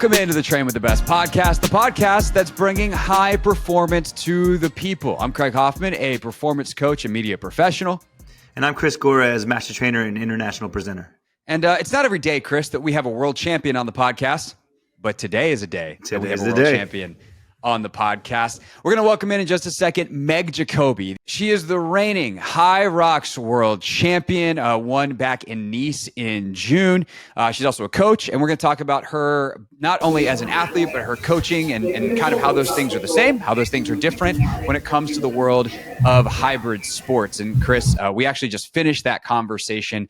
Welcome into the Train with the Best podcast, the podcast that's bringing high performance to the people. I'm Craig Hoffman, a performance coach and media professional. And I'm Chris Gores, master trainer and international presenter. And it's not every day, Chris, that we have a world champion on the podcast, but today is a day that we have a world champion on the podcast. We're going to welcome in just a second Meg Jacoby. She is the reigning Hyrox world champion, won back in Nice in June. She's also a coach, and we're going to talk about her not only as an athlete, but her coaching and kind of how those things are the same, how those things are different when it comes to the world of hybrid sports. And Chris, we actually just finished that conversation.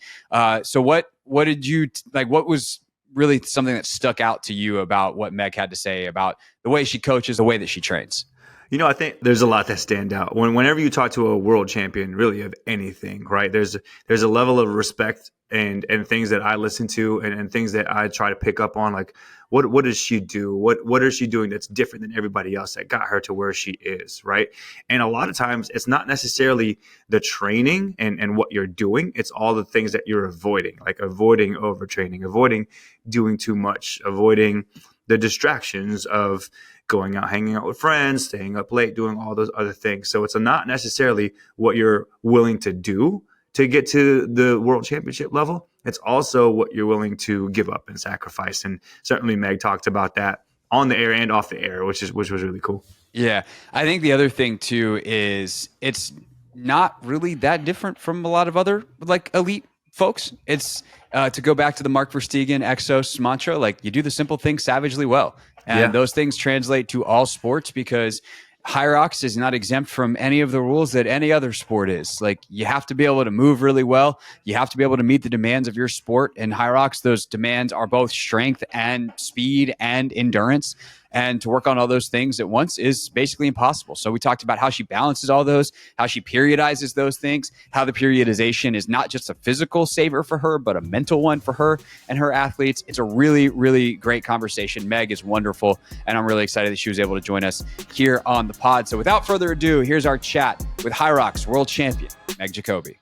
So what did you like? What was really something that stuck out to you about what Meg had to say about the way she coaches, the way that she trains? You know, I think there's a lot that stand out. Whenever you talk to a world champion, really of anything, right? There's a level of respect and things that I listen to and things that I try to pick up on, like what does she do? What is she doing that's different than everybody else that got her to where she is, right? And a lot of times it's not necessarily the training and what you're doing. It's all the things that you're avoiding, like avoiding overtraining, avoiding doing too much, avoiding the distractions of going out, hanging out with friends, staying up late, doing all those other things. So it's not necessarily what you're willing to do to get to the world championship level. It's also what you're willing to give up and sacrifice. And certainly Meg talked about that on the air and off the air, which was really cool. Yeah. I think the other thing too is it's not really that different from a lot of other like elite folks. It's to go back to the Mark Verstegen Exos mantra, like you do the simple things savagely well. And those things translate to all sports because Hyrox is not exempt from any of the rules that any other sport is. Like you have to be able to move really well. You have to be able to meet the demands of your sport. And Hyrox, those demands are both strength and speed and endurance. And to work on all those things at once is basically impossible. So we talked about how she balances all those, how she periodizes those things, how the periodization is not just a physical saver for her, but a mental one for her and her athletes. It's a really, really great conversation. Meg is wonderful, and I'm really excited that she was able to join us here on the pod. So without further ado, here's our chat with Hyrox world champion, Meg Jacoby.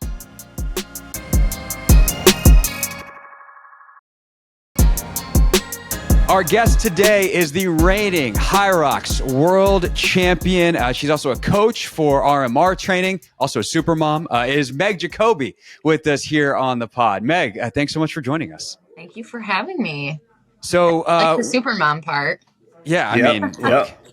Our guest today is the reigning Hyrox world champion. She's also a coach for RMR training, also a super mom, is Meg Jacoby with us here on the pod. Meg, thanks so much for joining us. Thank you for having me. So, like the super mom part. Yeah, I mean,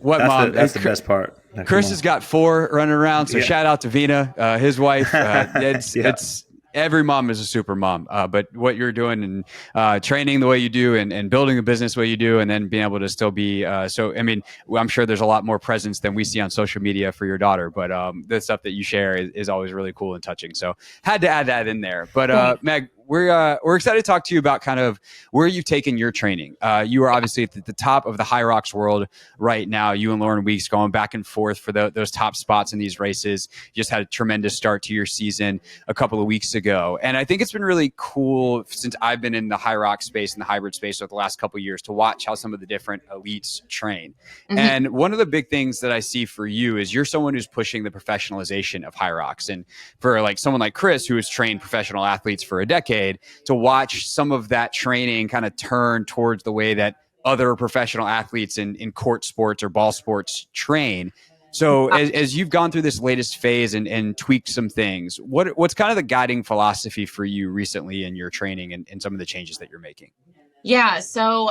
what that's mom? That's the best part. Chris has got 4 running around, so shout out to Vina, his wife. It's every mom is a super mom, but what you're doing and training the way you do and building a business the way you do and then being able to still be I'm sure there's a lot more presence than we see on social media for your daughter, but the stuff that you share is always really cool and touching. So had to add that in there. But Meg, we're excited to talk to you about kind of where you've taken your training. You are obviously at the top of the Hyrox world right now. You and Lauren Weeks going back and forth for those top spots in these races. You just had a tremendous start to your season a couple of weeks ago. And I think it's been really cool since I've been in the Hyrox space and the hybrid space over the last couple of years to watch how some of the different elites train. Mm-hmm. And one of the big things that I see for you is you're someone who's pushing the professionalization of Hyrox. And for like someone like Chris, who has trained professional athletes for a decade, to watch some of that training kind of turn towards the way that other professional athletes in court sports or ball sports train. So as you've gone through this latest phase and tweaked some things, what's kind of the guiding philosophy for you recently in your training and some of the changes that you're making? Yeah, so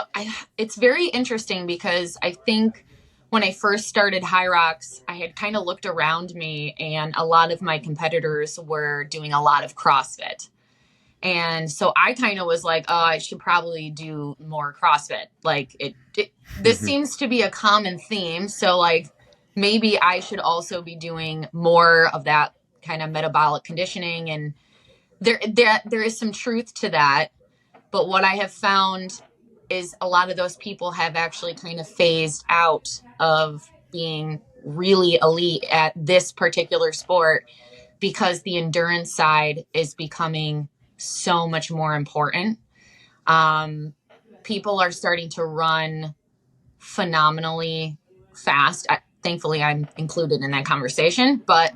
it's very interesting because I think when I first started Hyrox, I had kind of looked around me and a lot of my competitors were doing a lot of CrossFit. And so I kind of was like, oh, I should probably do more CrossFit. Like this seems to be a common theme. So like maybe I should also be doing more of that kind of metabolic conditioning. And there is some truth to that. But what I have found is a lot of those people have actually kind of phased out of being really elite at this particular sport because the endurance side is becoming so much more important. People are starting to run phenomenally fast. Thankfully, I'm included in that conversation, but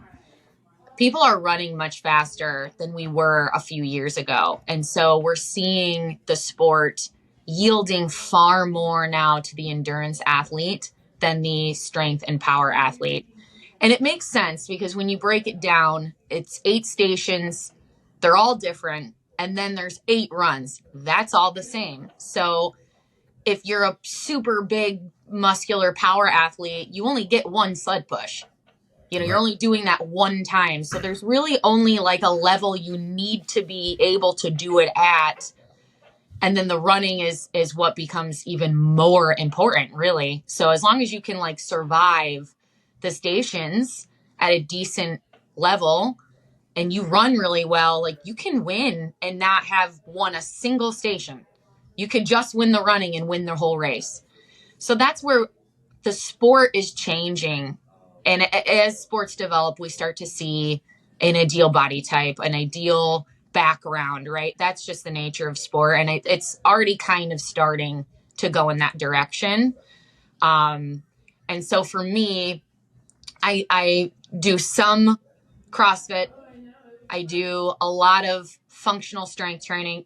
people are running much faster than we were a few years ago. And so we're seeing the sport yielding far more now to the endurance athlete than the strength and power athlete. And it makes sense because when you break it down, it's 8 stations. They're all different. And then there's 8 runs. That's all the same. So if you're a super big muscular power athlete, you only get 1 sled push. You're only doing that 1 time. So there's really only like a level you need to be able to do it at. And then the running is what becomes even more important, really. So as long as you can like survive the stations at a decent level and you run really well, like you can win and not have won a single station. You could just win the running and win the whole race. So that's where the sport is changing. And as sports develop, we start to see an ideal body type, an ideal background, right? That's just the nature of sport. And it's already kind of starting to go in that direction. And so for me, I do some CrossFit. I do a lot of functional strength training,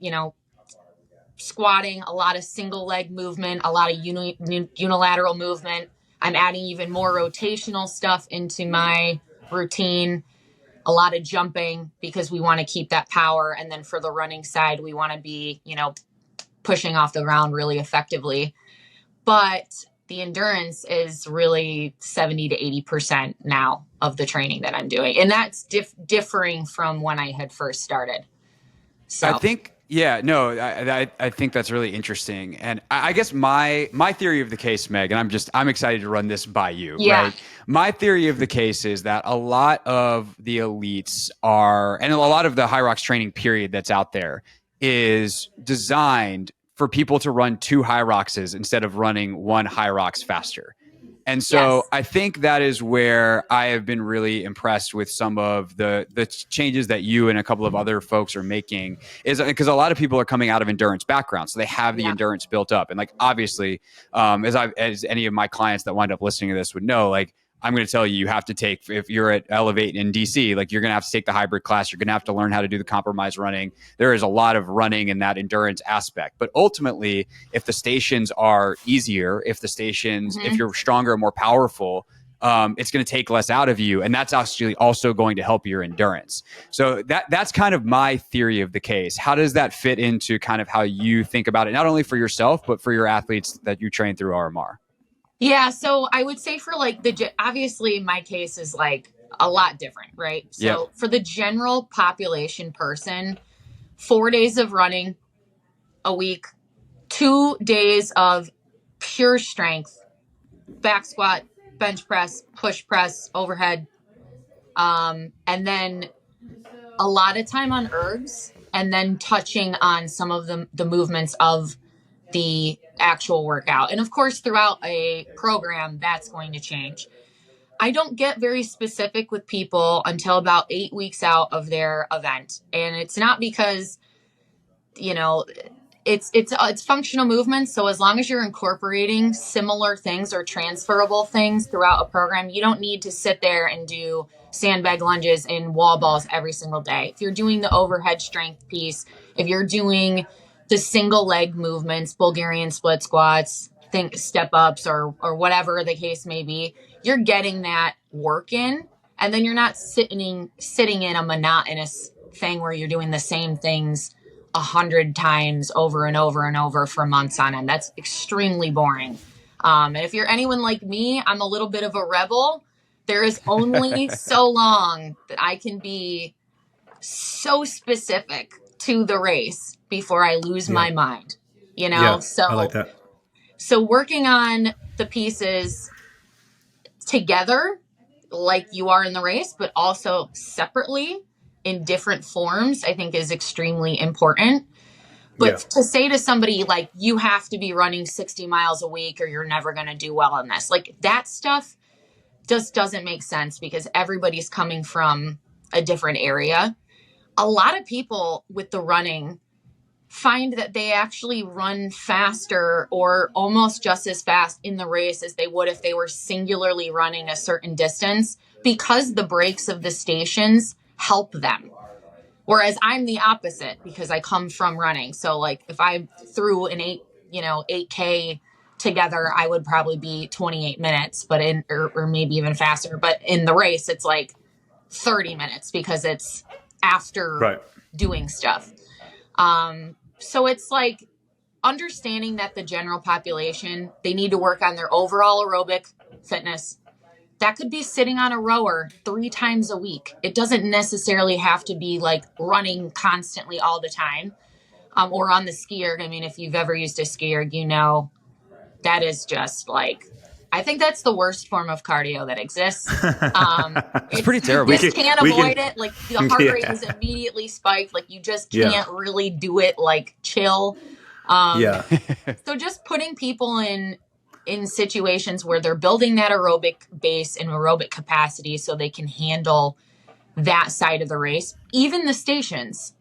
squatting, a lot of single leg movement, a lot of unilateral movement. I'm adding even more rotational stuff into my routine, a lot of jumping because we want to keep that power. And then for the running side, we want to be, pushing off the ground really effectively. But the endurance is really 70 to 80% now of the training that I'm doing. And that's differing from when I had first started. So I think, I think that's really interesting. And I guess my theory of the case, Meg, and I'm excited to run this by you, right? My theory of the case is that a lot of the elites and a lot of the Hyrox training period that's out there is designed for people to run 2 Hyroxes instead of running 1 Hyrox faster. And so I think that is where I have been really impressed with some of the changes that you and a couple of other folks are making, is because a lot of people are coming out of endurance backgrounds. So they have the endurance built up. And like, obviously, as any of my clients that wind up listening to this would know, like, I'm going to tell you, you have to take, if you're at Elevate in DC, like you're going to have to take the hybrid class. You're going to have to learn how to do the compromise running. There is a lot of running in that endurance aspect. But ultimately, if the stations are easier, if you're stronger, more powerful, it's going to take less out of you. And that's actually also going to help your endurance. So that's kind of my theory of the case. How does that fit into kind of how you think about it, not only for yourself, but for your athletes that you train through RMR? Yeah, so I would say for like obviously my case is like a lot different, right? So for the general population person, 4 days of running a week, 2 days of pure strength, back squat, bench press, push press, overhead, and then a lot of time on ergs, and then touching on some of the movements of the actual workout. And of course, throughout a program, that's going to change. I don't get very specific with people until about 8 weeks out of their event. And it's not because, it's functional movements. So as long as you're incorporating similar things or transferable things throughout a program, you don't need to sit there and do sandbag lunges and wall balls every single day. If you're doing the overhead strength piece, if you're doing the single leg movements, Bulgarian split squats, step ups or whatever the case may be, you're getting that work in, and then you're not sitting in a monotonous thing where you're doing the same things 100 times over and over and over for months on end. That's extremely boring. And if you're anyone like me, I'm a little bit of a rebel. There is only so long that I can be so specific to the race before I lose my mind, So I like that. So working on the pieces together, like you are in the race, but also separately in different forms, I think is extremely important. But to say to somebody like, you have to be running 60 miles a week or you're never going to do well in this, like that stuff just doesn't make sense because everybody's coming from a different area. A lot of people with the running find that they actually run faster or almost just as fast in the race as they would if they were singularly running a certain distance because the breaks of the stations help them. Whereas I'm the opposite because I come from running. So like if I threw an 8K together, I would probably be 28 minutes, but or maybe even faster. But in the race, it's like 30 minutes because it's after doing stuff. So it's like understanding that the general population, they need to work on their overall aerobic fitness. That could be sitting on a rower 3 times a week. It doesn't necessarily have to be like running constantly all the time, or on the ski erg. I mean, if you've ever used a ski erg, that is just like, I think that's the worst form of cardio that exists. It's pretty terrible. You just can't avoid it. Like the heart rate is immediately spiked. Like you just can't really do it like chill. So just putting people in situations where they're building that aerobic base and aerobic capacity so they can handle that side of the race. Even the stations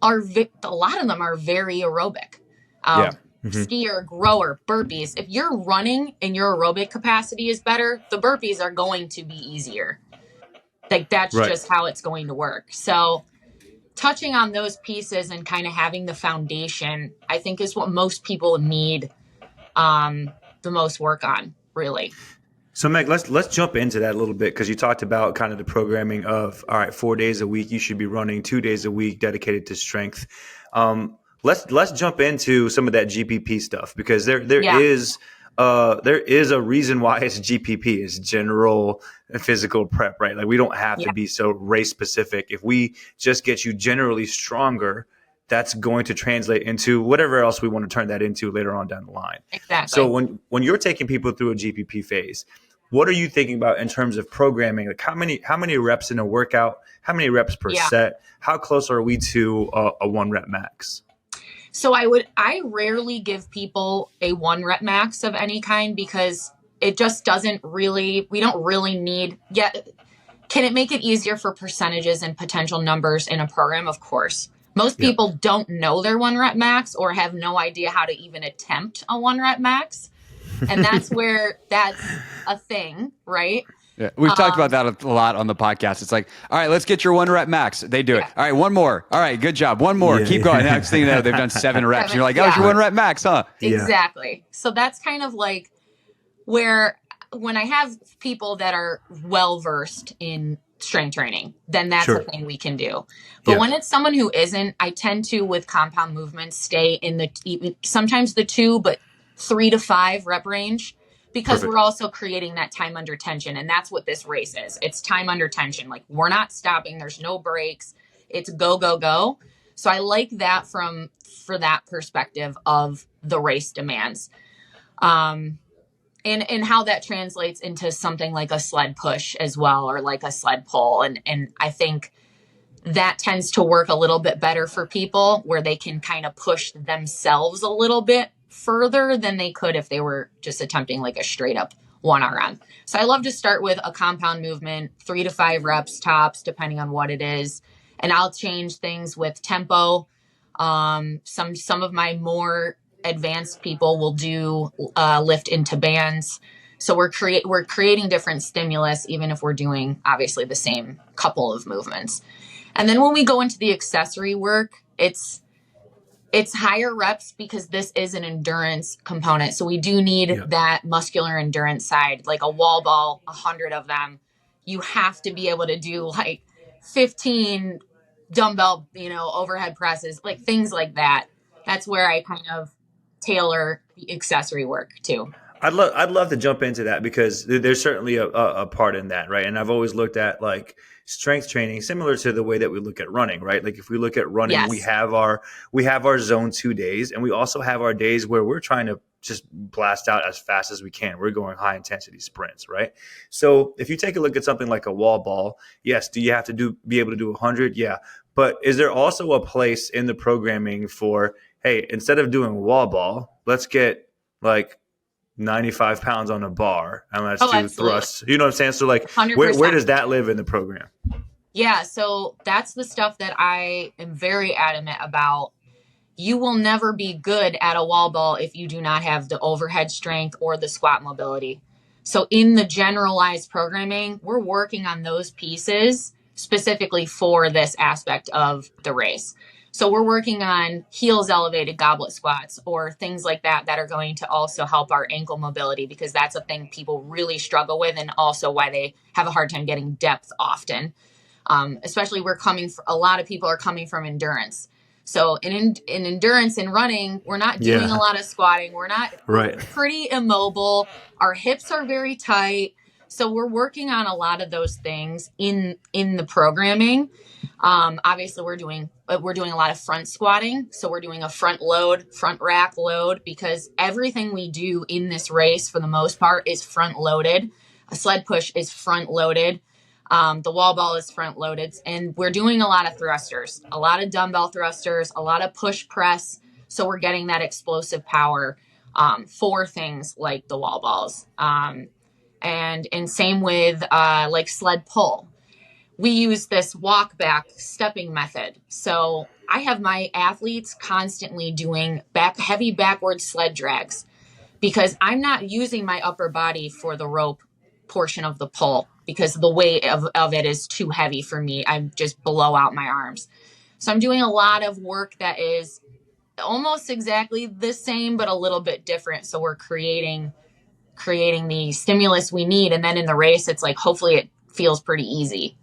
a lot of them are very aerobic. Skier, grower, burpees. If you're running and your aerobic capacity is better, the burpees are going to be easier. Like that's just how it's going to work. So touching on those pieces and kind of having the foundation, I think is what most people need the most work on, really. So Meg, let's jump into that a little bit, because you talked about kind of the programming of, all right, 4 days a week you should be running, 2 days a week dedicated to strength. Let's jump into some of that GPP stuff, because there is a reason why it's GPP, is general physical prep, right? Like we don't have to be so race specific. If we just get you generally stronger, that's going to translate into whatever else we want to turn that into later on down the line. Exactly. So when you're taking people through a GPP phase, what are you thinking about in terms of programming? Like how many reps in a workout? How many reps per set? How close are we to a 1 rep max? So I rarely give people a 1 rep max of any kind, because it just we don't really need yet. Can it make it easier for percentages and potential numbers in a program? Of course. Most people don't know their 1 rep max or have no idea how to even attempt a 1 rep max. And that's where that's a thing, right? Yeah, we've talked about that a lot on the podcast. It's like, all right, let's get your 1 rep max. They do it. All right, 1 more. All right, good job. 1 more. Keep going. Next thing you know, they've done 7 reps. You're like, that was your 1 rep max, huh? Exactly. So that's kind of like where when I have people that are well-versed in strength training, then that's a thing we can do. But when it's someone who isn't, I tend to, with compound movements, stay in sometimes the 2, but 3 to 5 rep range. Because we're also creating that time under tension. And that's what this race is. It's time under tension. Like we're not stopping. There's no breaks. It's go, go, go. So I like that for that perspective of the race demands. And how that translates into something like a sled push as well, or like a sled pull. And I think that tends to work a little bit better for people, where they can kind of push themselves a little bit further than they could if they were just attempting like a straight up 1 RM. So I love to start with a compound movement, 3 to 5 reps tops, depending on what it is. And I'll change things with tempo. Some of my more advanced people will do lift into bands. So we're creating different stimulus, even if we're doing obviously the same couple of movements. And then when we go into the accessory work, it's higher reps, because this is an endurance component. So we do need that muscular endurance side, like a wall ball, 100 of them. You have to be able to do like 15 dumbbell, overhead presses, like things like that. That's where I kind of tailor the accessory work too. I'd love to jump into that, because there's certainly a part in that, right? And I've always looked at like strength training similar to the way that we look at running, right? Like if we look at running, we have our zone 2 days, and we also have our days where we're trying to just blast out as fast as we can. We're going high intensity sprints, right? So if you take a look at something like a wall ball, yes, do you have to be able to do 100? Yeah. But is there also a place in the programming for, hey, instead of doing wall ball, let's get like 95 pounds on a bar and let's do thrusts. You know what I'm saying? So like where does that live in the program? Yeah. So that's the stuff that I am very adamant about. You will never be good at a wall ball if you do not have the overhead strength or the squat mobility. So in the generalized programming, we're working on those pieces specifically for this aspect of the race. So we're working on heels elevated goblet squats or things like that that are going to also help our ankle mobility, because that's a thing people really struggle with, and also why they have a hard time getting depth often. Especially a lot of people are coming from endurance. So in endurance and running, we're not doing a lot of squatting. We're pretty immobile. Our hips are very tight. So we're working on a lot of those things in the programming. Obviously we're doing a lot of front squatting. So we're doing a front rack load, because everything we do in this race for the most part is front loaded. A sled push is front loaded. The wall ball is front loaded, and we're doing a lot of thrusters, a lot of dumbbell thrusters, a lot of push press. So we're getting that explosive power, for things like the wall balls. And same with, like sled pull. We use this walk back stepping method. So I have my athletes constantly doing heavy backward sled drags, because I'm not using my upper body for the rope portion of the pull, because the weight of it is too heavy for me. I just blow out my arms. So I'm doing a lot of work that is almost exactly the same, but a little bit different. So we're creating the stimulus we need. And then in the race, it's like, hopefully it feels pretty easy.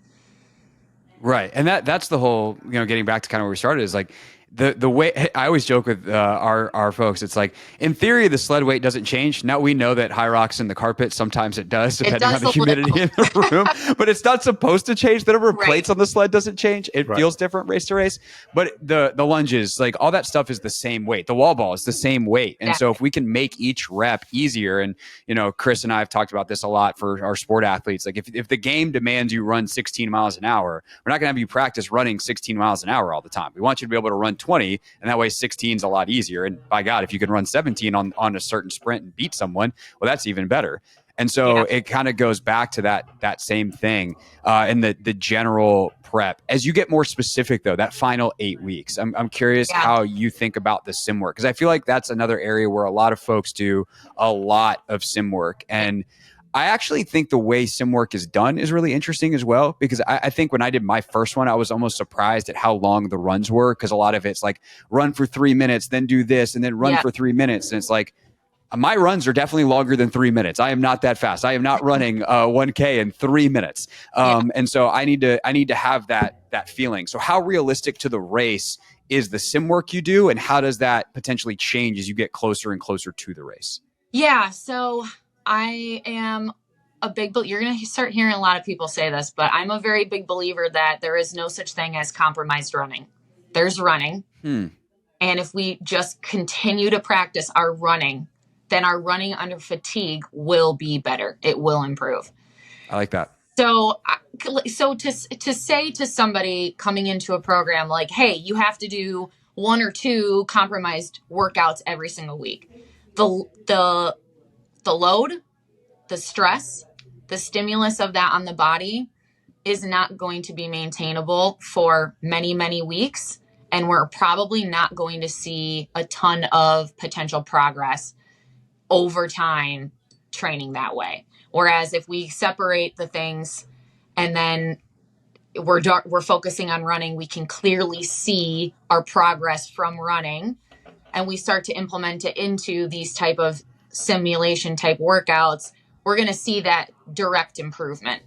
Right. And that's the whole, getting back to kind of where we started, is like the way I always joke with our folks. It's like, in theory, the sled weight doesn't change. Now we know that Hyrox in the carpet, sometimes it does, depending on the humidity in the room, but it's not supposed to change. The number of plates on the sled doesn't change. It feels different race to race, but the lunges, like all that stuff is the same weight. The wall ball is the same weight. And so if we can make each rep easier, and, Chris and I have talked about this a lot for our sport athletes. Like if the game demands you run 16 miles an hour, we're not going to have you practice running 16 miles an hour all the time. We want you to be able to run 20, and that way 16 is a lot easier. And by God, if you can run 17 on a certain sprint and beat someone, well, that's even better. And so it kind of goes back to that same thing in the general prep. As you get more specific, though, that final 8 weeks, I'm curious how you think about the sim work, because I feel like that's another area where a lot of folks do a lot of sim work. And I actually think the way sim work is done is really interesting as well, because I think when I did my first one, I was almost surprised at how long the runs were, because a lot of it's like run for 3 minutes, then do this, and then run for 3 minutes. And it's like, my runs are definitely longer than 3 minutes. I am not that fast. I am not running 1K in 3 minutes. And so I need to have that feeling. So how realistic to the race is the sim work you do, and how does that potentially change as you get closer and closer to the race? Yeah. So I am you're going to start hearing a lot of people say this, but I'm a very big believer that there is no such thing as compromised running. There's running. And if we just continue to practice our running, then our running under fatigue will be better. It will improve. I like that. So to say to somebody coming into a program like, hey, you have to do 1 or 2 compromised workouts every single week. The load, the stress, the stimulus of that on the body is not going to be maintainable for many, many weeks. And we're probably not going to see a ton of potential progress over time training that way. Whereas if we separate the things and then we're focusing on running, we can clearly see our progress from running, and we start to implement it into these type of simulation type workouts, we're going to see that direct improvement.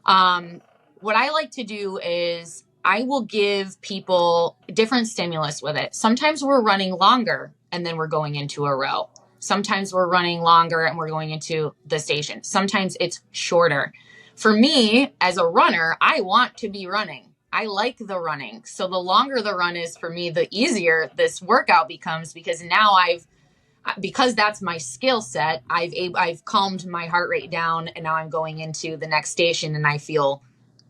What I like to do is I will give people different stimulus with it. Sometimes we're running longer and then we're going into a row. Sometimes we're running longer and we're going into the station. Sometimes it's shorter. For me, as a runner, I want to be running. I like the running. So the longer the run is for me, the easier this workout becomes, because now because that's my skill set, I've calmed my heart rate down, and now I'm going into the next station and I feel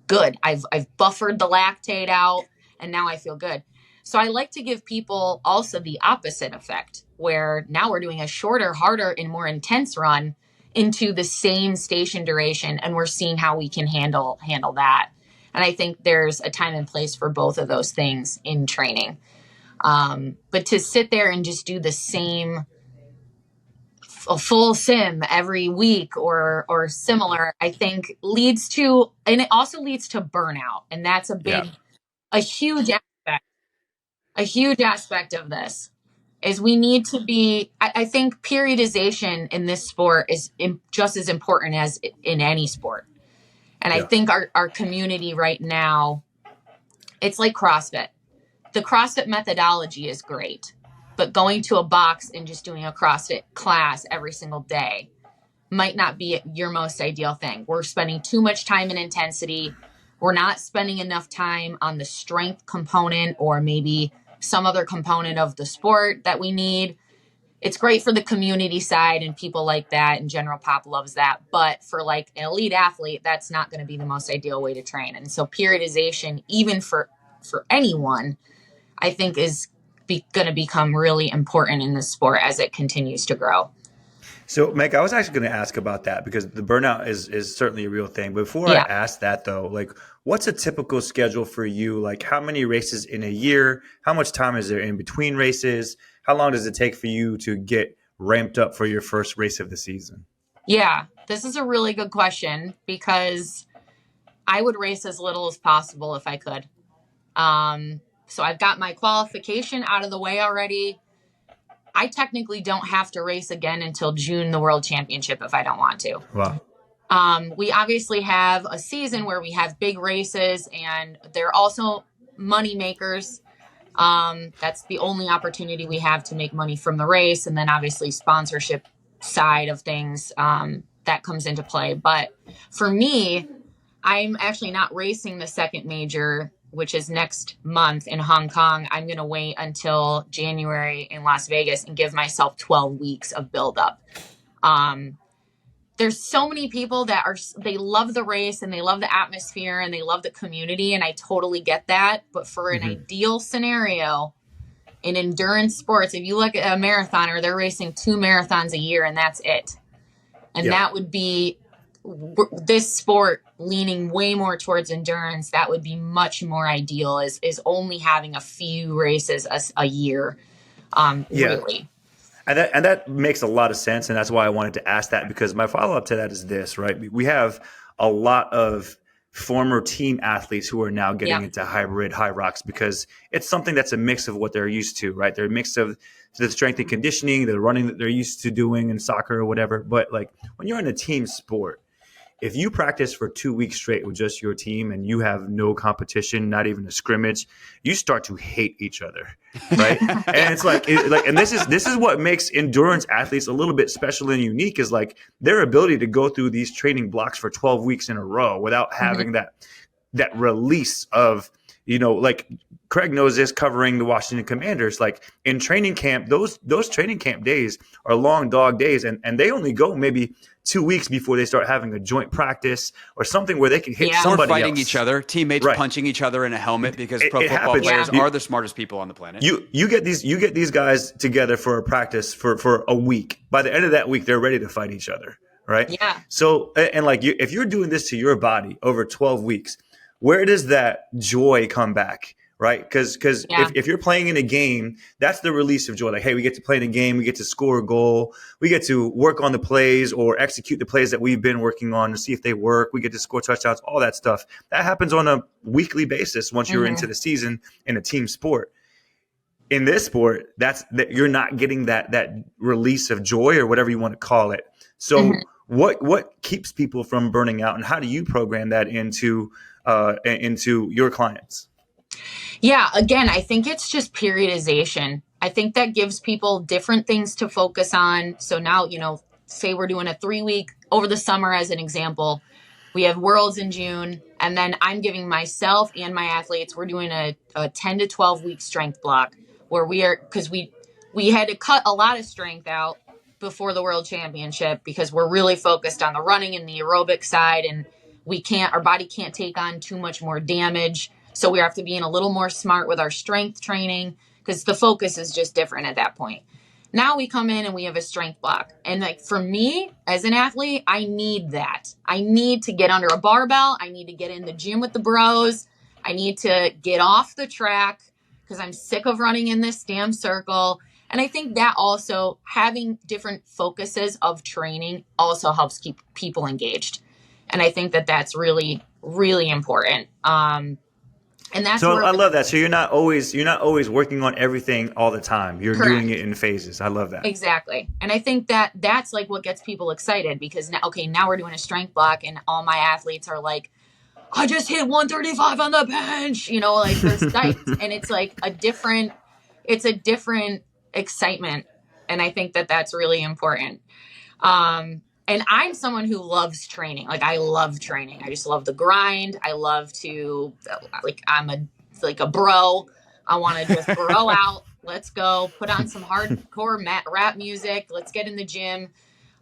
good. I've buffered the lactate out, and now I feel good. So I like to give people also the opposite effect, where now we're doing a shorter, harder, and more intense run into the same station duration, and we're seeing how we can handle that. And I think there's a time and place for both of those things in training. But to sit there and just do the same a full sim every week or similar, I think leads to, and it also leads to burnout. And that's a huge aspect. A huge aspect of this is we need to be, I think periodization in this sport is just as important as in any sport. And I think our community right now, it's like CrossFit. The CrossFit methodology is great, but going to a box and just doing a CrossFit class every single day might not be your most ideal thing. We're spending too much time and intensity. We're not spending enough time on the strength component or maybe some other component of the sport that we need. It's great for the community side and people like that, and general pop loves that. But for like an elite athlete, that's not going to be the most ideal way to train. And so periodization, even for anyone, I think is going to become really important in this sport as it continues to grow. So, Meg, I was actually going to ask about that because the burnout is certainly a real thing. Before I ask that, though, like, what's a typical schedule for you? Like, how many races in a year? How much time is there in between races? How long does it take for you to get ramped up for your first race of the season? Yeah, this is a really good question because I would race as little as possible if I could. So I've got my qualification out of the way already. I technically don't have to race again until June, the World Championship, if I don't want to. Wow. We obviously have a season where we have big races, and they're also money makers. That's the only opportunity we have to make money from the race. And then obviously sponsorship side of things, that comes into play. But for me, I'm actually not racing the second major, which is next month in Hong Kong. I'm going to wait until January in Las Vegas and give myself 12 weeks of buildup. There's so many people that they love the race and they love the atmosphere and they love the community. And I totally get that. But for an ideal scenario in endurance sports, if you look at a marathoner, they're racing 2 marathons a year and that's it. And that would be this sport leaning way more towards endurance. That would be much more ideal is only having a few races a year. Really. And that makes a lot of sense. And that's why I wanted to ask that, because my follow-up to that is this, right? We have a lot of former team athletes who are now getting into hybrid Hyrox because it's something that's a mix of what they're used to, right? They're a mix of the strength and conditioning, the running that they're used to doing in soccer or whatever. But like when you're in a team sport, if you practice for 2 weeks straight with just your team and you have no competition, not even a scrimmage, you start to hate each other, right? And it's and this is what makes endurance athletes a little bit special and unique is like their ability to go through these training blocks for 12 weeks in a row without having that release of, like Craig knows this covering the Washington Commanders. Like in training camp, those training camp days are long dog days, and they only go maybe 2 weeks before they start having a joint practice or something where they can hit somebody or fighting else. Each other, teammates punching each other in a helmet because pro football players are the smartest people on the planet. You get these guys together for a practice for a week. By the end of that week, they're ready to fight each other, right? Yeah. So and if you're doing this to your body over 12 weeks, where does that joy come back? Right? Because if you're playing in a game, that's the release of joy. Like, hey, we get to play in a game. We get to score a goal. We get to work on the plays or execute the plays that we've been working on to see if they work. We get to score touchdowns, all that stuff. That happens on a weekly basis once you're into the season in a team sport. In this sport, you're not getting that release of joy or whatever you want to call it. So what keeps people from burning out, and how do you program that into your clients? Yeah, again, I think it's just periodization. I think that gives people different things to focus on. So now, say we're doing a 3-week over the summer as an example. We have Worlds in June, and then I'm giving myself and my athletes, we're doing a 10 to 12 week strength block where because we had to cut a lot of strength out before the World Championship because we're really focused on the running and the aerobic side, and our body can't take on too much more damage. So we have to be a little more smart with our strength training because the focus is just different at that point. Now we come in and we have a strength block. And like for me as an athlete, I need that. I need to get under a barbell. I need to get in the gym with the bros. I need to get off the track because I'm sick of running in this damn circle. And I think that also having different focuses of training also helps keep people engaged. And I think that that's really, really important. And that's So where I love that. So you're not always working on everything all the time. You're correct. doing it in phases. I love that. Exactly. And I think that that's like what gets people excited, because now, okay, now we're doing a strength block and all my athletes are like, I just hit 135 on the bench, you know, like they're psyched. And it's like it's a different excitement. And I think that that's really important. And I'm someone who loves training. Like, I love training. I just love the grind. I love to, like, I'm a bro. I want to just bro out. Let's go put on some hardcore rap music. Let's get in the gym.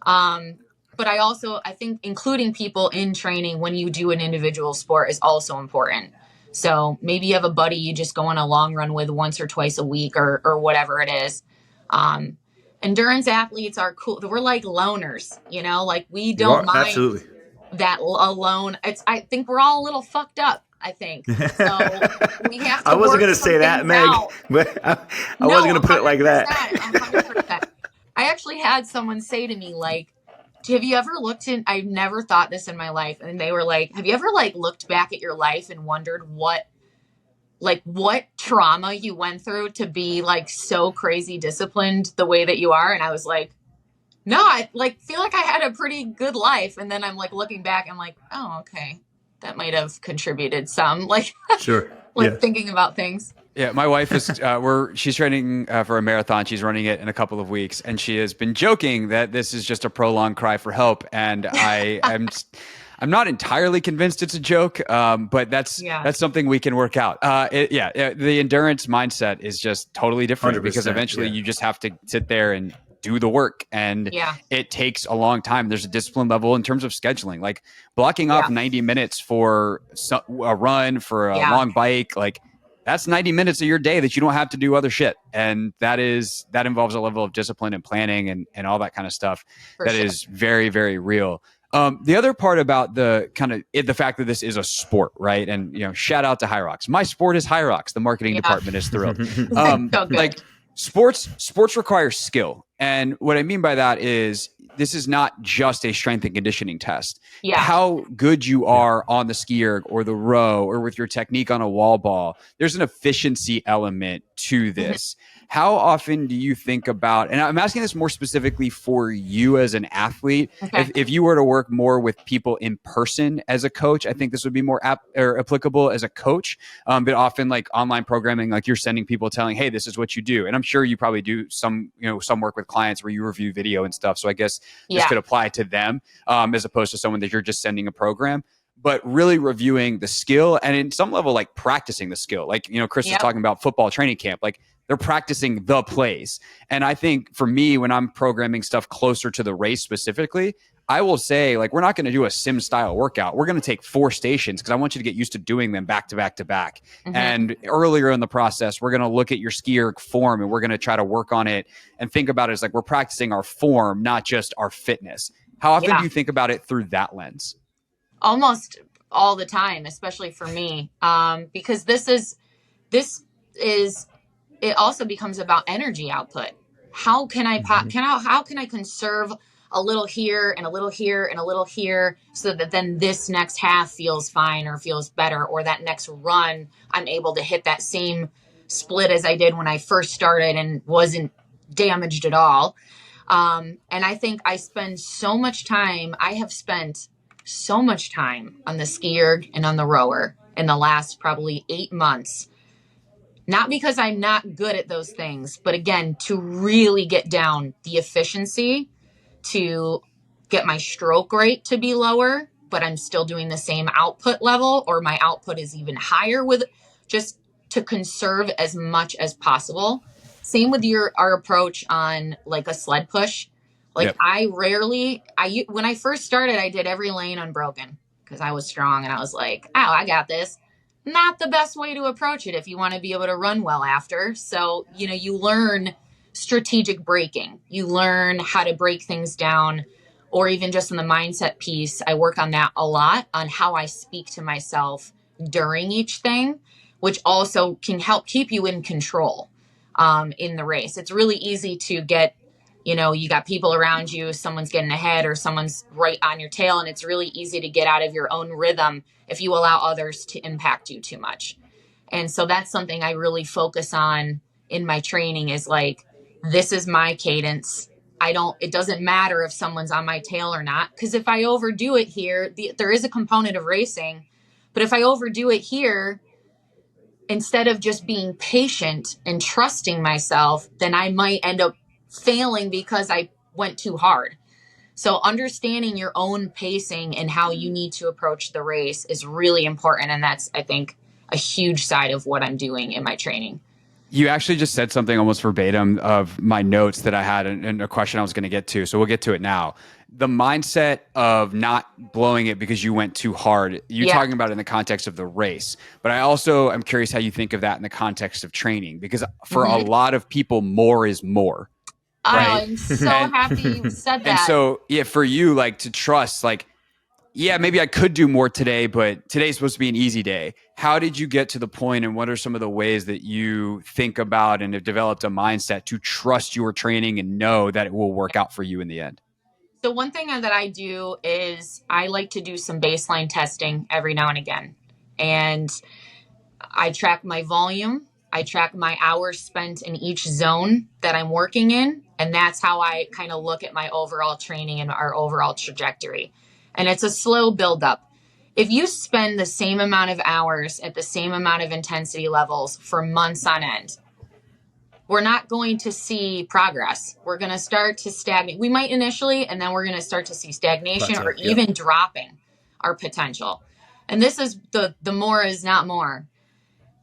But I think including people in training when you do an individual sport is also important. So maybe you have a buddy you just go on a long run with once or twice a week or whatever it is. Endurance athletes are cool. We're like loners, you know, like we don't mind absolutely that alone. I think we're all a little fucked up, I think. So we have to I wasn't going to say that, Meg, but I wasn't going to put it like that. 100%. I actually had someone say to me, like, have you ever looked in, I've never thought this in my life. And they were like, have you ever like looked back at your life and wondered what trauma you went through to be like so crazy disciplined the way that you are? And I was like, no, I like feel like I had a pretty good life. And then I'm like looking back, I'm like, oh, okay, that might have contributed some, like, sure. like thinking about things. Yeah, my wife is. She's training for a marathon. She's running it in a couple of weeks, and she has been joking that this is just a prolonged cry for help. And I'm not entirely convinced it's a joke, but that's something we can work out. The endurance mindset is just totally different because eventually you just have to sit there and do the work, and it takes a long time. There's a discipline level in terms of scheduling, like blocking off 90 minutes for a run, for a long bike, like. That's 90 minutes of your day that you don't have to do other shit. And that involves a level of discipline and planning and all that kind of stuff is very, very real. The other part about the fact that this is a sport, right? And, you know, shout out to Hyrox. My sport is Hyrox. The marketing department is thrilled. Like sports require skill. And what I mean by that is this is not just a strength and conditioning test. Yeah. How good you are on the ski erg or the row or with your technique on a wall ball, there's an efficiency element to this. How often do you think about, and I'm asking this more specifically for you as an athlete, if you were to work more with people in person as a coach, I think this would be more applicable as a coach. But often like online programming, like you're sending people telling, hey, this is what you do. And I'm sure you probably do some work with clients where you review video and stuff. So I guess this could apply to them as opposed to someone that you're just sending a program. But really reviewing the skill and in some level, like practicing the skill. Like, you know, Chris was talking about football training camp. Like they're practicing the plays. And I think for me, when I'm programming stuff closer to the race specifically, I will say, like, we're not going to do a sim style workout. We're going to take 4 stations because I want you to get used to doing them back to back to back. And earlier in the process, we're going to look at your ski erg form and we're going to try to work on it and think about it as like we're practicing our form, not just our fitness. How often do you think about it through that lens? Almost all the time, especially for me, because this is it also becomes about energy output. How can I how can I conserve a little here and a little here and a little here so that then this next half feels fine or feels better, or that next run I'm able to hit that same split as I did when I first started and wasn't damaged at all. And I think I have spent so much time on the ski erg and on the rower in the last probably 8 months. Not because I'm not good at those things, but again, to really get down the efficiency, to get my stroke rate to be lower, but I'm still doing the same output level, or my output is even higher, with just to conserve as much as possible. Same with our approach on like a sled push. Like when I first started, I did every lane unbroken because I was strong and I was like, oh, I got this. Not the best way to approach it if you want to be able to run well after. So, you know, you learn strategic braking. You learn how to break things down, or even just in the mindset piece, I work on that a lot, on how I speak to myself during each thing, which also can help keep you in control in the race. It's really easy to get, you know, you got people around you, someone's getting ahead or someone's right on your tail, and it's really easy to get out of your own rhythm if you allow others to impact you too much. And so that's something I really focus on in my training is like, this is my cadence. It doesn't matter if someone's on my tail or not. Because if I overdo it here, there is a component of racing. But if I overdo it here, instead of just being patient and trusting myself, then I might end up failing because I went too hard. So understanding your own pacing and how you need to approach the race is really important. And that's, I think, a huge side of what I'm doing in my training. You actually just said something almost verbatim of my notes that I had and a question I was going to get to. So we'll get to it now. The mindset of not blowing it because you went too hard. You're talking about it in the context of the race. But I also am curious how you think of that in the context of training, because for a lot of people, more is more. Right? Oh, I'm so happy you said that. And so, for you, like, to trust, like, maybe I could do more today, but today's supposed to be an easy day. How did you get to the point, and what are some of the ways that you think about and have developed a mindset to trust your training and know that it will work out for you in the end? So one thing that I do is I like to do some baseline testing every now and again. And I track my volume. I track my hours spent in each zone that I'm working in. And that's how I kind of look at my overall training and our overall trajectory. And it's a slow buildup. If you spend the same amount of hours at the same amount of intensity levels for months on end, we're not going to see progress. We're going to start to stagnate. We might initially, and then we're going to start to see stagnation or even dropping our potential. And this is the more is not more.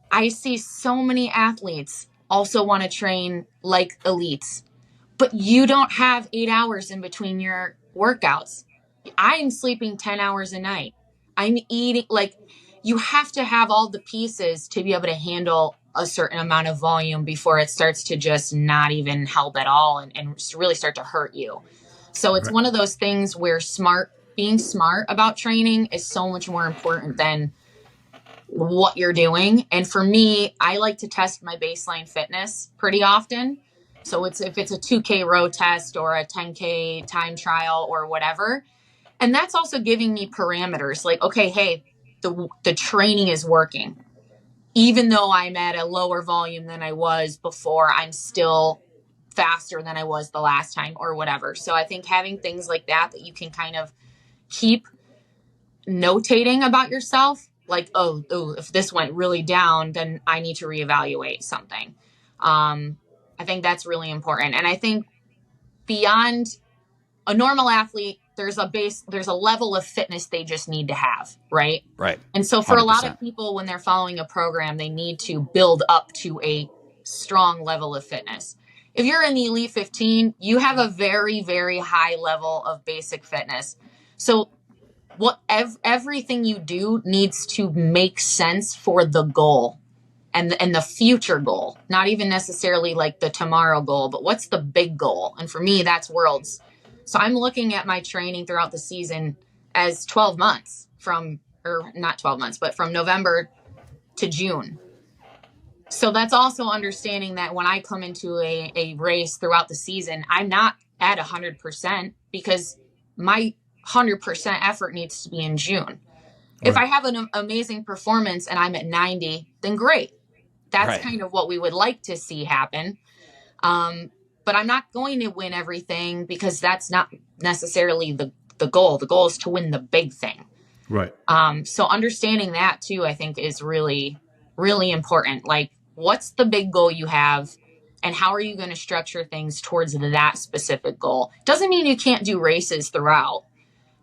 I see so many athletes also want to train like elites, but you don't have 8 hours in between your workouts. I'm sleeping 10 hours a night. I'm eating, like, you have to have all the pieces to be able to handle a certain amount of volume before it starts to just not even help at all and really start to hurt you. So it's one of those things where being smart about training is so much more important than what you're doing. And for me, I like to test my baseline fitness pretty often. So if it's a 2K row test or a 10K time trial or whatever. And that's also giving me parameters like, okay, hey, the training is working. Even though I'm at a lower volume than I was before, I'm still faster than I was the last time or whatever. So I think having things like that you can kind of keep notating about yourself, like, oh, if this went really down, then I need to reevaluate something. I think that's really important. And I think beyond a normal athlete, there's a level of fitness they just need to have, right? Right. And so for 100%. a lot of people, when they're following a program, they need to build up to a strong level of fitness. If you're in the Elite 15, you have a very, very high level of basic fitness. So everything you do needs to make sense for the goal and the future goal, not even necessarily like the tomorrow goal, but what's the big goal? And for me, that's Worlds. So I'm looking at my training throughout the season as 12 months not 12 months, but from November to June. So that's also understanding that when I come into a race throughout the season, I'm not at 100% because my 100% effort needs to be in June. Right. If I have an amazing performance and I'm at 90, then great. That's kind of what we would like to see happen. But I'm not going to win everything because that's not necessarily the goal. The goal is to win the big thing. Right. So understanding that too, I think is really, really important. Like, what's the big goal you have and how are you going to structure things towards that specific goal? Doesn't mean you can't do races throughout.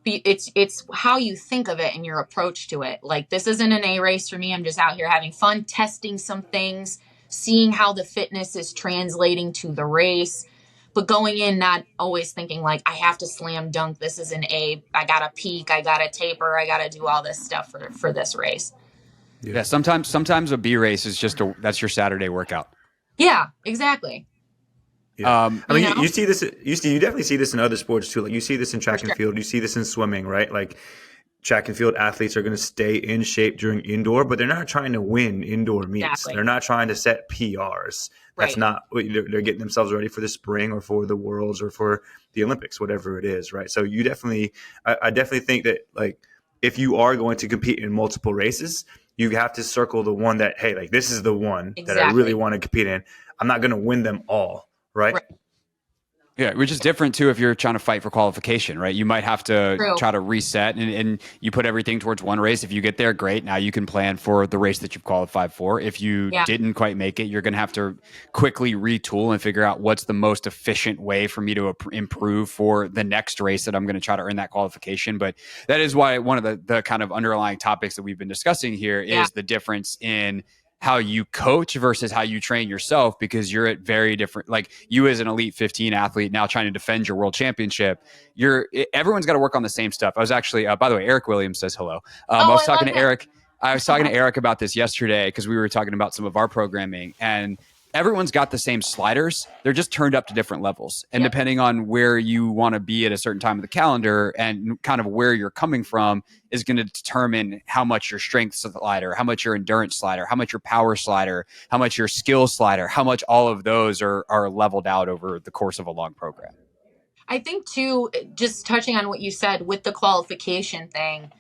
It's how you think of it and your approach to it. Like, this isn't an A race for me. I'm just out here having fun, testing some things, seeing how the fitness is translating to the race, but going in not always thinking like, I have to slam dunk. This is an A. I got to peak. I got to taper. I got to do all this stuff for this race. Yeah. Sometimes a B race is that's your Saturday workout. Yeah, exactly. Yeah. I mean, you see this. You definitely see this in other sports too. Like, you see this in track and field. You see this in swimming, right? Like, track and field athletes are going to stay in shape during indoor, but they're not trying to win indoor meets. Exactly. They're not trying to set PRs. That's not what they're getting themselves ready for the spring or for the Worlds or for the Olympics, whatever it is, right? So I definitely think that, like, if you are going to compete in multiple races, You have to circle the one that, hey, like this is the one that I Exactly. really want to compete in. I'm not going to win them all, right? Yeah, which is different too if you're trying to fight for qualification, right? You might have to True. try to reset and you put everything towards one race. If you get there, great. Now you can plan for the race that you've qualified for. If you didn't quite make it, you're going to have to quickly retool and figure out what's the most efficient way for me to improve for the next race that I'm going to try to earn that qualification. But that is why one of the kind of underlying topics that we've been discussing here is the difference in how you coach versus how you train yourself, because you're at very different, like you as an elite 15 athlete now trying to defend your world championship, everyone's got to work on the same stuff. I was actually, by the way, Eric Williams says hello. I was talking to Eric. I was talking to Eric about this yesterday because we were talking about some of our programming, and everyone's got the same sliders. They're just turned up to different levels. And depending on where you want to be at a certain time of the calendar and kind of where you're coming from is going to determine how much your strength slider, how much your endurance slider, how much your power slider, how much your skill slider, how much all of those are leveled out over the course of a long program. I think too, just touching on what you said with the qualification thing,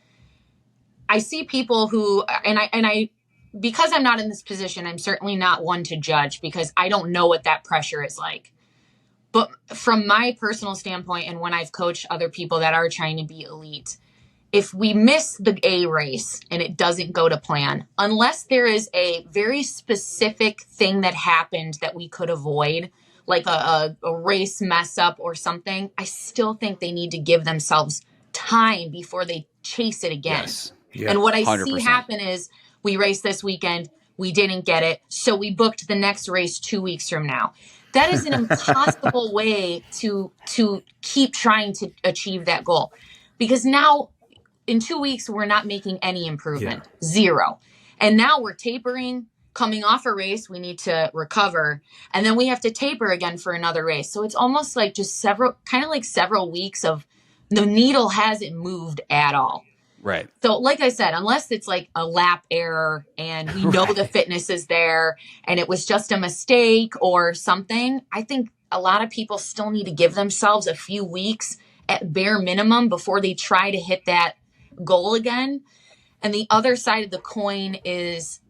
I see people who, and I, because I'm not in this position, I'm certainly not one to judge because I don't know what that pressure is like. But from my personal standpoint, and when I've coached other people that are trying to be elite, if we miss the A race and it doesn't go to plan, unless there is a very specific thing that happened that we could avoid, like a race mess up or something, I still think they need to give themselves time before they chase it again. Yes. Yeah, and what I 100%. see happen is we raced this weekend, we didn't get it, so we booked the next race 2 weeks from now. That is an impossible way to keep trying to achieve that goal, because now in 2 weeks we're not making any improvement, zero. And now we're tapering, coming off a race, we need to recover, and then we have to taper again for another race. So it's almost like just several weeks of the needle hasn't moved at all. Right. So like I said, unless it's like a lap error and we know the fitness is there and it was just a mistake or something, I think a lot of people still need to give themselves a few weeks at bare minimum before they try to hit that goal again. And the other side of the coin is,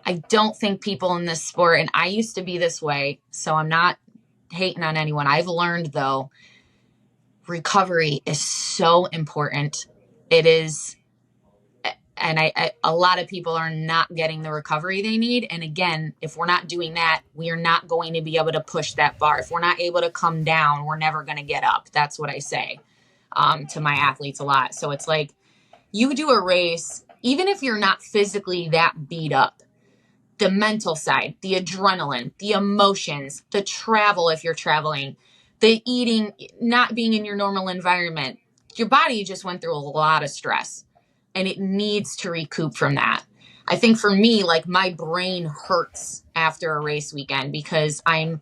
I don't think people in this sport, and I used to be this way, so I'm not hating on anyone. I've learned though, recovery is so important. It is, and a lot of people are not getting the recovery they need. And again, if we're not doing that, we are not going to be able to push that bar. If we're not able to come down, we're never going to get up. That's what I say to my athletes a lot. So it's like, you do a race, even if you're not physically that beat up, the mental side, the adrenaline, the emotions, the travel if you're traveling, the eating, not being in your normal environment, your body just went through a lot of stress and it needs to recoup from that. I think for me, like my brain hurts after a race weekend because I'm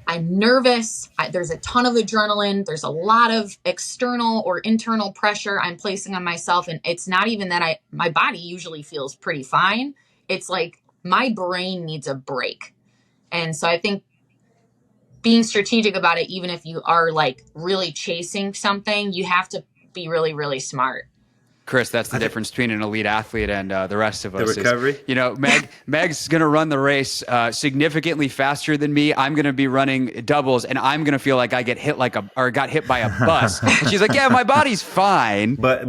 nervous. There's a ton of adrenaline. There's a lot of external or internal pressure I'm placing on myself. And it's not even that my body usually feels pretty fine. It's like my brain needs a break. And so I think being strategic about it, even if you are like really chasing something, you have to be really, really smart. Chris, that's the difference between an elite athlete and the rest of us. The recovery? Meg's going to run the race significantly faster than me. I'm going to be running doubles, and I'm going to feel like I got hit by a bus. And she's like, "Yeah, my body's fine." But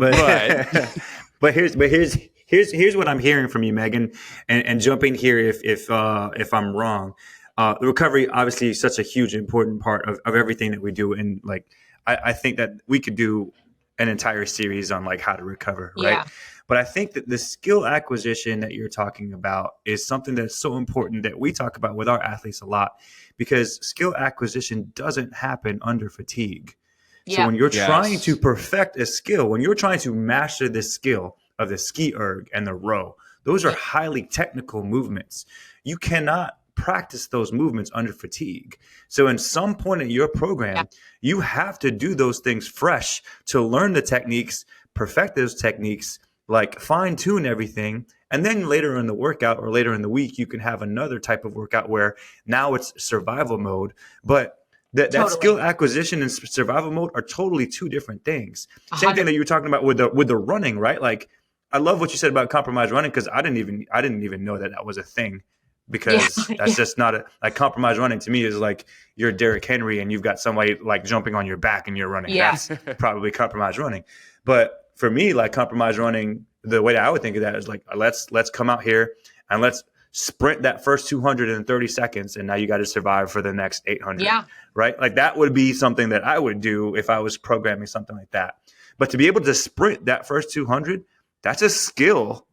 here's what I'm hearing from you, Megan, and jump in here if I'm wrong. The recovery obviously is such a huge important part of everything that we do, and like I think that we could do an entire series on like how to recover, right? Yeah. But I think that the skill acquisition that you're talking about is something that's so important that we talk about with our athletes a lot, because skill acquisition doesn't happen under fatigue. Yeah. So when you're trying to perfect a skill, when you're trying to master this skill of the ski erg and the row, those are highly technical movements. You cannot practice those movements under fatigue. So in some point in your program, you have to do those things fresh to learn the techniques, perfect those techniques, like fine tune everything. And then later in the workout or later in the week, you can have another type of workout where now it's survival mode. But that skill acquisition and survival mode are totally two different things. Same thing that you were talking about with the running, right? Like I love what you said about compromise running, because I didn't even know that was a thing, Yeah. because that's just not like compromise running to me is like you're Derrick Henry and you've got somebody like jumping on your back and you're running. Yeah. That's probably compromise running. But for me, like compromise running, the way that I would think of that is like, let's come out here and let's sprint that first 230 seconds. And now you got to survive for the next 800. Yeah. Right. Like that would be something that I would do if I was programming something like that. But to be able to sprint that first 200, that's a skill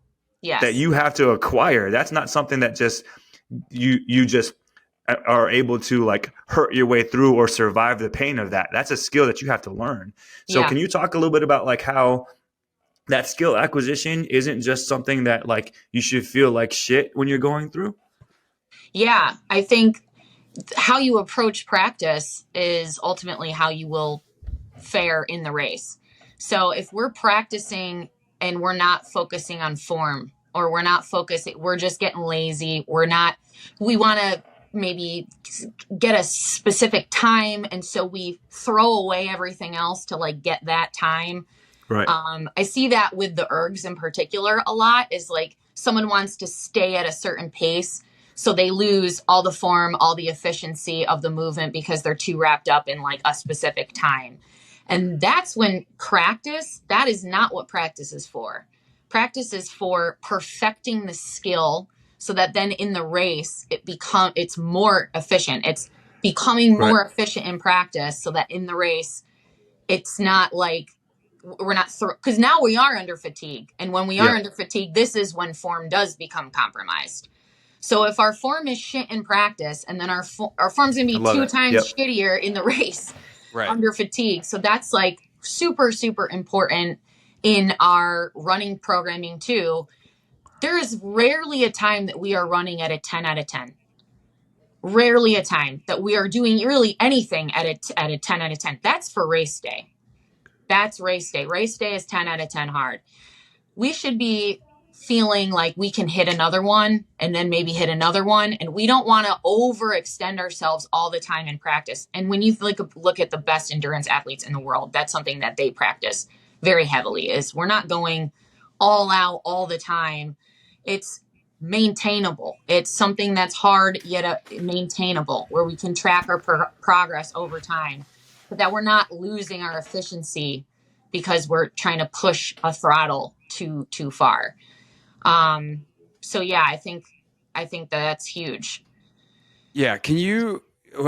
that you have to acquire. That's not something that just you just are able to like hurt your way through or survive the pain of that. That's a skill that you have to learn. So can you talk a little bit about like how that skill acquisition isn't just something that like you should feel like shit when you're going through? Yeah, I think how you approach practice is ultimately how you will fare in the race. So if we're practicing and we're not focusing on form, or we're just getting lazy, we want to maybe get a specific time, and so we throw away everything else to like get that time. Right. I see that with the ergs in particular a lot, is like someone wants to stay at a certain pace, so they lose all the form, all the efficiency of the movement because they're too wrapped up in like a specific time. And that's when that is not what practice is for. Practice is for perfecting the skill so that then in the race, it's more efficient. It's becoming more efficient in practice so that in the race, it's not like we're not, because now we are under fatigue. And when we are under fatigue, this is when form does become compromised. So if our form is shit in practice, and then our form's going to be two times shittier in the race under fatigue. So that's like super, super important in our running programming too. There is rarely a time that we are running at a 10 out of 10. Rarely a time that we are doing really anything at a 10 out of 10. That's for race day. That's race day. Race day is 10 out of 10 hard. We should be feeling like we can hit another one and then maybe hit another one. And we don't want to overextend ourselves all the time in practice. And when you look at the best endurance athletes in the world, that's something that they practice very heavily, is we're not going all out all the time. It's maintainable. It's something that's hard yet maintainable, where we can track our progress over time, but that we're not losing our efficiency because we're trying to push a throttle too far. So yeah, I think that's huge. Yeah.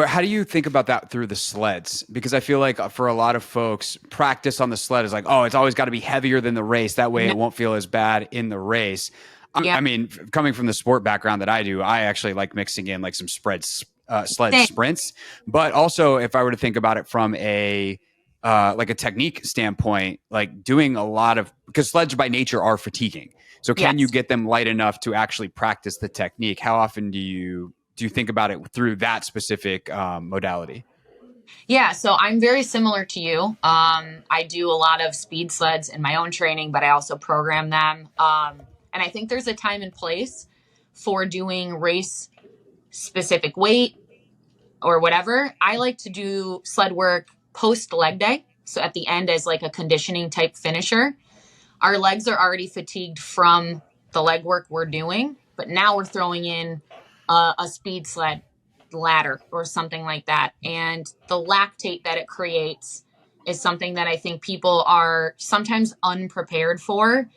How do you think about that through the sleds? Because I feel like for a lot of folks, practice on the sled is like, oh, it's always got to be heavier than the race. That way it won't feel as bad in the race. I mean, coming from the sport background that I do, I actually like mixing in like some sled sprints. But also, if I were to think about it from a technique standpoint, like doing a lot of, because sleds by nature are fatiguing. So can you get them light enough to actually practice the technique? How often do you think about it through that specific modality? Yeah, so I'm very similar to you. I do a lot of speed sleds in my own training, but I also program them. And I think there's a time and place for doing race specific weight or whatever. I like to do sled work post leg day. So at the end as like a conditioning type finisher. Our legs are already fatigued from the leg work we're doing, but now we're throwing in a speed sled ladder or something like that. And the lactate that it creates is something that I think people are sometimes unprepared for.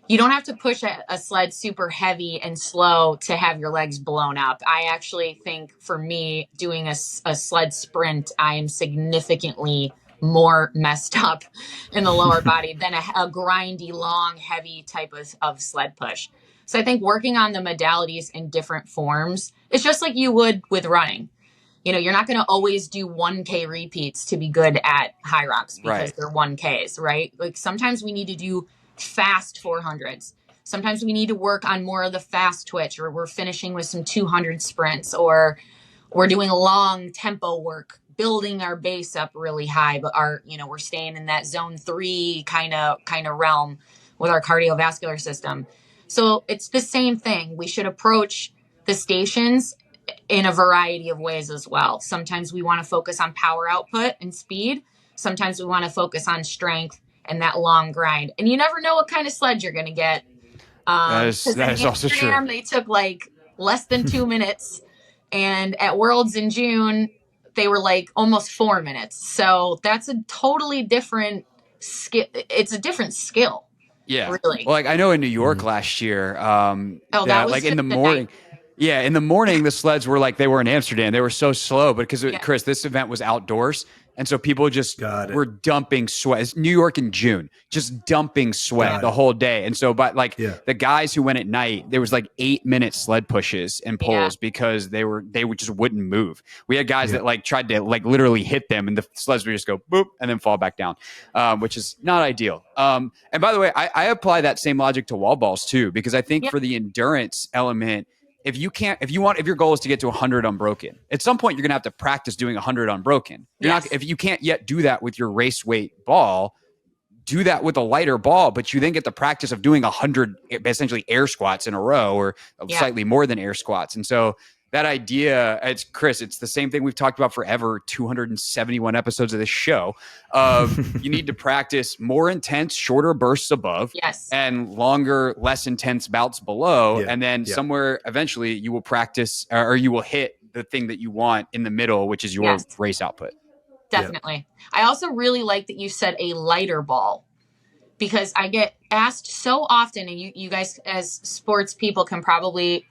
You don't have to push a sled super heavy and slow to have your legs blown up. I actually think for me, doing a sled sprint, I am significantly more messed up in the lower body than a grindy, long, heavy type of sled push. So I think working on the modalities in different forms, it's just like you would with running. You know, you're not going to always do 1K repeats to be good at Hyrox because they're 1Ks, right? Like sometimes we need to do fast 400s. Sometimes we need to work on more of the fast twitch, or we're finishing with some 200 sprints, or we're doing long tempo work, building our base up really high, but we're staying in that zone 3 kind of realm with our cardiovascular system. So it's the same thing. We should approach the stations in a variety of ways as well. Sometimes we want to focus on power output and speed. Sometimes we want to focus on strength and that long grind. And you never know what kind of sled you're going to get. That is also true. They took like less than 2 minutes, and at Worlds in June, they were like almost 4 minutes. So that's a totally different skill. It's a different skill. Yeah. Really. Well, like I know in New York last year, that was like in the morning. Yeah, in the morning, the sleds were like they were in Amsterdam. They were so slow, but because Chris, this event was outdoors, and so people just were dumping sweat. It's New York in June, just dumping sweat the whole day. And so, but like the guys who went at night, there was like 8-minute sled pushes and pulls because they just wouldn't move. We had guys that like tried to like literally hit them, and the sleds would just go boop and then fall back down, which is not ideal. And by the way, I apply that same logic to wall balls too, because I think for the endurance element, if your goal is to get to 100 unbroken, at some point you're going to have to practice doing 100 unbroken. If you can't yet do that with your race weight ball, do that with a lighter ball, but you then get the practice of doing 100 essentially air squats in a row, or slightly more than air squats. And so that idea, it's the same thing we've talked about forever, 271 episodes of this show, of you need to practice more intense, shorter bursts above and longer, less intense bouts below. And then somewhere eventually you will practice or you will hit the thing that you want in the middle, which is your race output. Definitely. I also really like that you said a lighter ball, because I get asked so often, and you guys as sports people can probably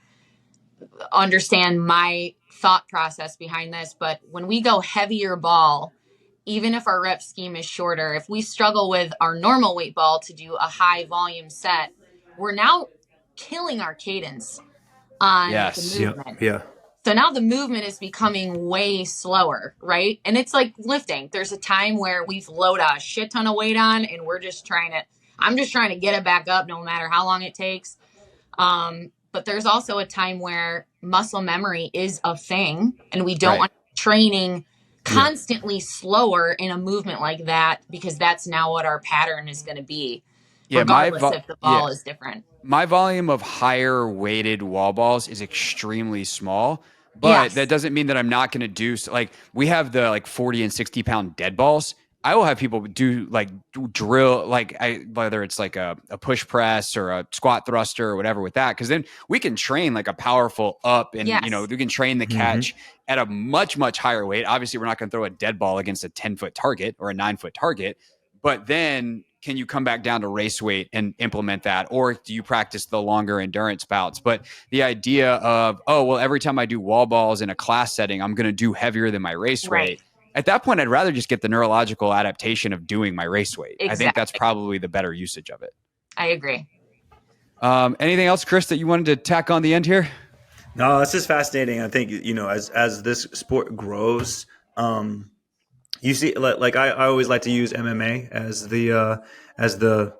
understand my thought process behind this, but when we go heavier ball, even if our rep scheme is shorter, if we struggle with our normal weight ball to do a high volume set, we're now killing our cadence on the movement. So now the movement is becoming way slower, right? And it's like lifting. There's a time where we've loaded a shit ton of weight on, and I'm just trying to get it back up no matter how long it takes. But there's also a time where muscle memory is a thing, and we don't want training constantly slower in a movement like that, because that's now what our pattern is going to be, regardless if the ball is different. My volume of higher weighted wall balls is extremely small, but that doesn't mean that I'm not going to do like we have the like 40 and 60 pound dead balls. I will have people drill whether it's like a push press or a squat thruster or whatever with that, because then we can train like a powerful up and we can train the catch at a much, much higher weight. Obviously, we're not going to throw a dead ball against a 10-foot target or a 9-foot target, but then can you come back down to race weight and implement that? Or do you practice the longer endurance bouts? But the idea of, every time I do wall balls in a class setting, I'm going to do heavier than my race weight. At that point, I'd rather just get the neurological adaptation of doing my race weight. Exactly. I think that's probably the better usage of it. I agree. Anything else, Chris, that you wanted to tack on the end here? No, this is fascinating. I think, as this sport grows, you see, like I always like to use MMA as the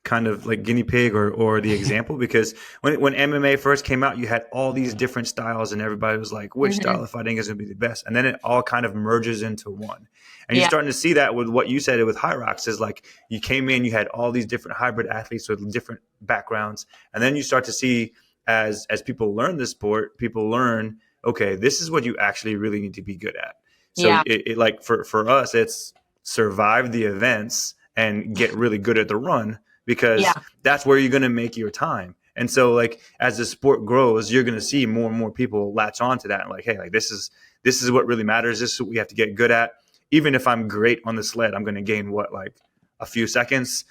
kind of like guinea pig or the example, because when MMA first came out, you had all these different styles, and everybody was like, which style of fighting is going to be the best? And then it all kind of merges into one. And you're starting to see that with what you said with Hyrox, is like you came in, you had all these different hybrid athletes with different backgrounds. And then you start to see as people learn the sport, people learn, okay, this is what you actually really need to be good at. So it like for us, it's survive the events and get really good at the run, because that's where you're going to make your time. And so like as the sport grows, you're going to see more and more people latch on to that. And like, hey, like this is what really matters. This is what we have to get good at. Even if I'm great on the sled, I'm going to gain like a few seconds,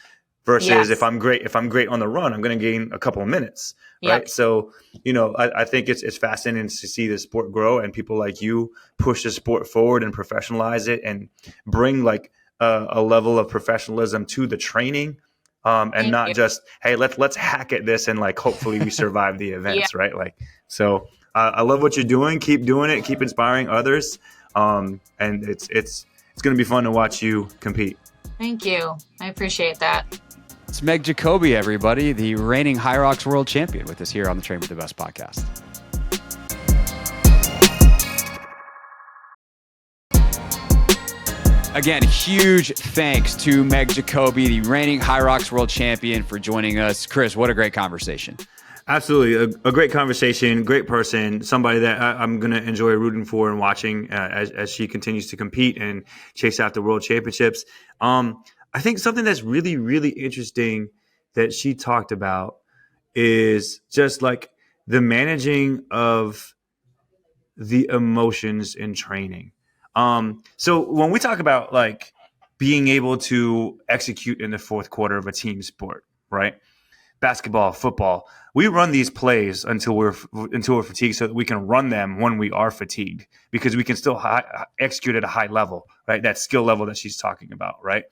versus if I'm great on the run, I'm going to gain a couple of minutes. Right. So, I think it's fascinating to see the sport grow, and people like you push the sport forward and professionalize it and bring like a level of professionalism to the training. And not just, hey, let's hack at this and like hopefully we survive the events, right? Like, so I love what you're doing. Keep doing it. Keep inspiring others. And it's going to be fun to watch you compete. Thank you. I appreciate that. It's Meg Jacoby, everybody, the reigning Hyrox world champion, with us here on the Train with the Best podcast. Again, huge thanks to Meg Jacoby, the reigning Hyrox world champion, for joining us. Chris, what a great conversation. Absolutely. A great conversation, great person, somebody that I'm going to enjoy rooting for and watching as she continues to compete and chase after world championships. I think something that's really, really interesting that she talked about is just like the managing of the emotions in training. So when we talk about like being able to execute in the fourth quarter of a team sport, right? Basketball, football, we run these plays until we're fatigued, so that we can run them when we are fatigued, because we can still execute at a high level, right? That skill level that she's talking about, right?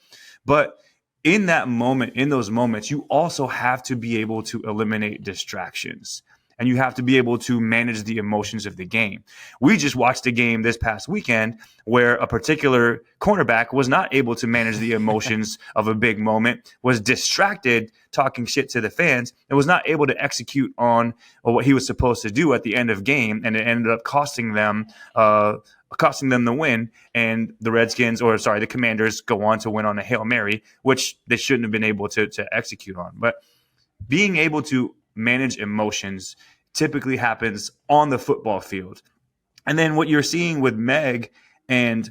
But in that moment, in those moments, you also have to be able to eliminate distractions. And you have to be able to manage the emotions of the game. We just watched a game this past weekend where a particular cornerback was not able to manage the emotions of a big moment, was distracted talking shit to the fans, and was not able to execute on what he was supposed to do at the end of game, and it ended up costing them the win. And the Commanders go on to win on a Hail Mary, which they shouldn't have been able to execute on. But being able to manage emotions typically happens on the football field. And then what you're seeing with Meg and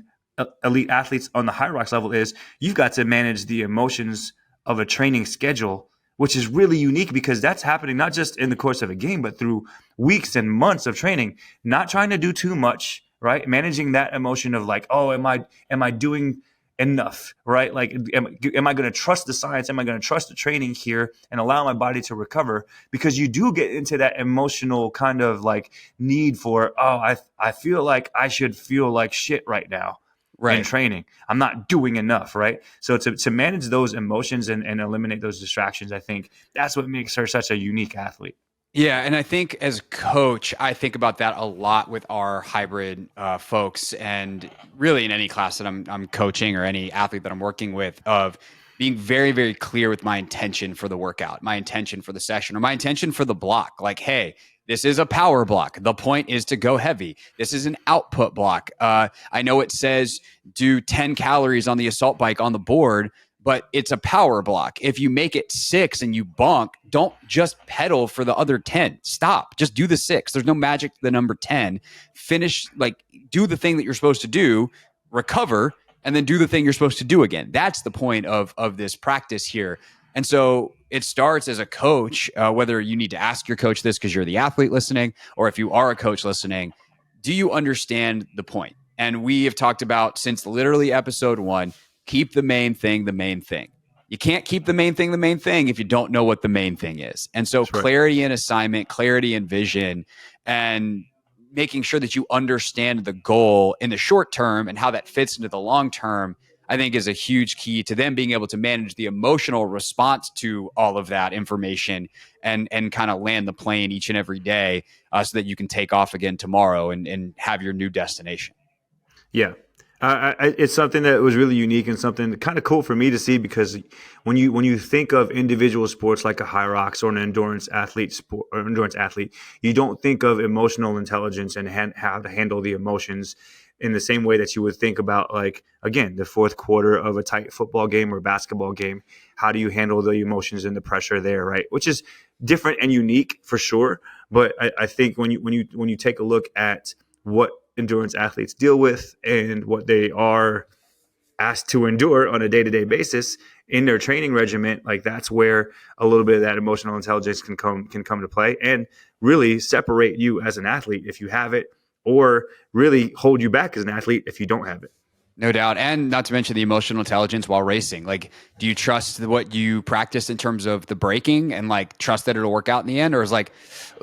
elite athletes on the Hyrox level is you've got to manage the emotions of a training schedule, which is really unique, because that's happening not just in the course of a game, but through weeks and months of training, not trying to do too much, right? Managing that emotion of like, oh, am I doing enough, right? Like, am I going to trust the science? Am I going to trust the training here and allow my body to recover? Because you do get into that emotional kind of like need for, oh, I feel like I should feel like shit right now. Right. In training, I'm not doing enough, right? So to manage those emotions and eliminate those distractions, I think that's what makes her such a unique athlete. Yeah, and I think as a coach, I think about that a lot with our hybrid folks, and really in any class that I'm coaching or any athlete that I'm working with, of being very, very clear with my intention for the workout, my intention for the session, or my intention for the block. Like, hey, this is a power block. The point is to go heavy. This is an output block. I know it says do 10 calories on the assault bike on the board, but it's a power block. If you make it 6 and you bonk, don't just pedal for the other 10. Stop. Just do the 6. There's no magic to the number 10. Finish, like, do the thing that you're supposed to do, recover, and then do the thing you're supposed to do again. That's the point of this practice here. And so it starts as a coach, whether you need to ask your coach this because you're the athlete listening, or if you are a coach listening, do you understand the point? And we have talked about since literally episode 1, keep the main thing the main thing. You can't keep the main thing the main thing if you don't know what the main thing is. And so clarity in assignment, clarity in vision, and making sure that you understand the goal in the short term and how that fits into the long term, I think is a huge key to them being able to manage the emotional response to all of that information and kind of land the plane each and every day so that you can take off again tomorrow and have your new destination. Yeah. It's something that was really unique and something kind of cool for me to see, because when you think of individual sports like a Hyrox or an endurance athlete, you don't think of emotional intelligence and how to handle the emotions in the same way that you would think about, like, again, the fourth quarter of a tight football game or basketball game. How do you handle the emotions and the pressure there, right? Which is different and unique for sure. But I think when you take a look at what endurance athletes deal with and what they are asked to endure on a day-to-day basis in their training regimen, like, that's where a little bit of that emotional intelligence can come to play and really separate you as an athlete if you have it, or really hold you back as an athlete if you don't have it. No doubt. And not to mention the emotional intelligence while racing. Like, do you trust what you practice in terms of the braking and like trust that it'll work out in the end? Or is like,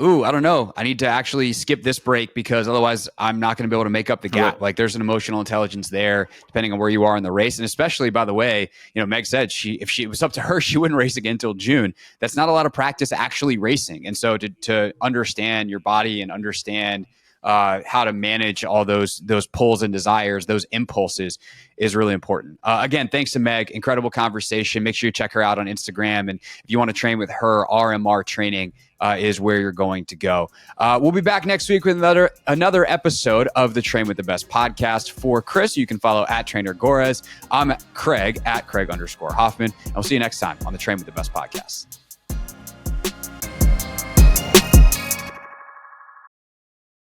ooh, I don't know, I need to actually skip this break because otherwise I'm not going to be able to make up the gap. Right. Like, there's an emotional intelligence there depending on where you are in the race. And especially, by the way, Meg said if it was up to her, she wouldn't race again until June. That's not a lot of practice actually racing. And so to understand your body and understand how to manage all those pulls and desires, those impulses, is really important. Again, thanks to Meg. Incredible conversation. Make sure you check her out on Instagram. And if you want to train with her, RMR Training is where you're going to go. We'll be back next week with another episode of the Train with the Best podcast. For Chris, you can follow at Trainer Gores. I'm Craig at Craig_Hoffman. And we'll see you next time on the Train with the Best podcast.